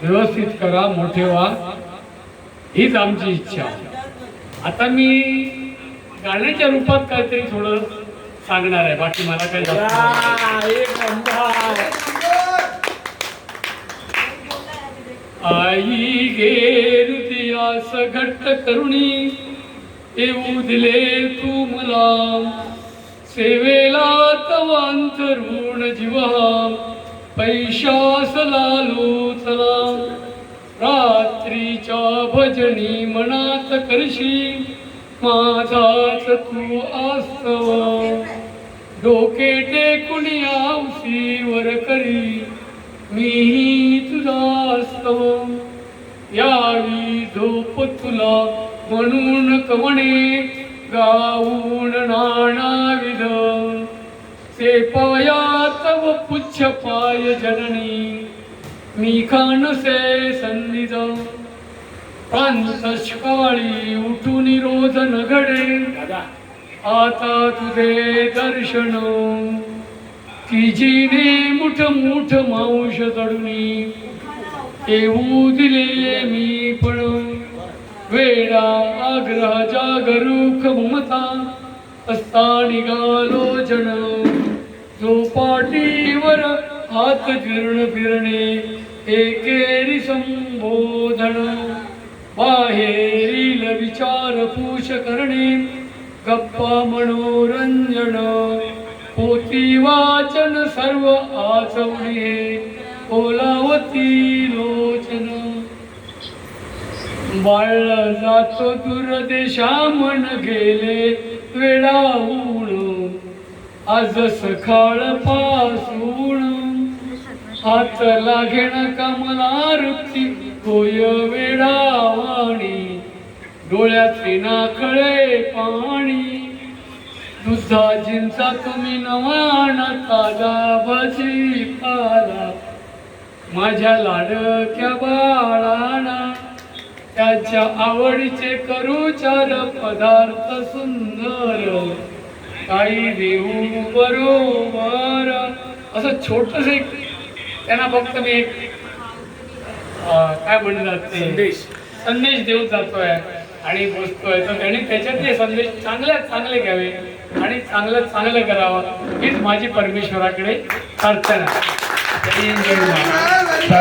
व्यवस्थित करा, मोठे व्हा, हीच आमची इच्छा. आता मी गाण्याच्या रूपात काहीतरी थोडं सांगणार आहे, बाकी मला काही आई गे हृदयास घट्ट करुणी येऊ दिले तू मला, सेवेला तवांतरुण जीवा पैशास लालो चला. रात्रीच्या भजनी मनात करशी माझाच तू आस्तव, डोके टेकुनी आवसीवर करी मी तुझा आस्तव. यावी झोप तुला म्हणून कवणे गाऊन नानाविध, से पायात व पुच्छ पाय जननी मी खानसे संनिध. प्रांतकाळी उठून रोज नघडे आता तुझे दर्शन, की जीने मुठ मुठ मांस जडुनी येऊ दिले मी पण. वेडा आग्रह जागरूक ममता असता निघालो जन, जो पाठीवर हात जीर्ण फिरणे एकेरी संबोधन. बाहेरील विचार पूष करणे गप्पा मनोरंजन, पोती वाचन सर्व आचवणे ओलावती लोचन. बाळ जातो दूरदेशा मन गेले वेडावून, आज सकाळ पासून हात लागेन कमला वृत्ती होय वेडावाणी. डोळ्याचे नाकळे पाणी दुधाजींचा तुम्ही नवाना ताजा भाजीपाला. माझ्या लाडक्या बाळाना त्याच्या आवडीचे करू चार पदार्थ सुंदर, काही देऊ बरोबर. असं छोटस एक त्यांना फक्त मी एक काय म्हणतात ते संदेश देऊन जातोय आणि बसतोय, तर त्यांनी त्याच्यातले संदेश चांगल्यात चांगले घ्यावे आणि चांगलं चांगलं करावं, हीच माझी परमेश्वराकडे प्रार्थना.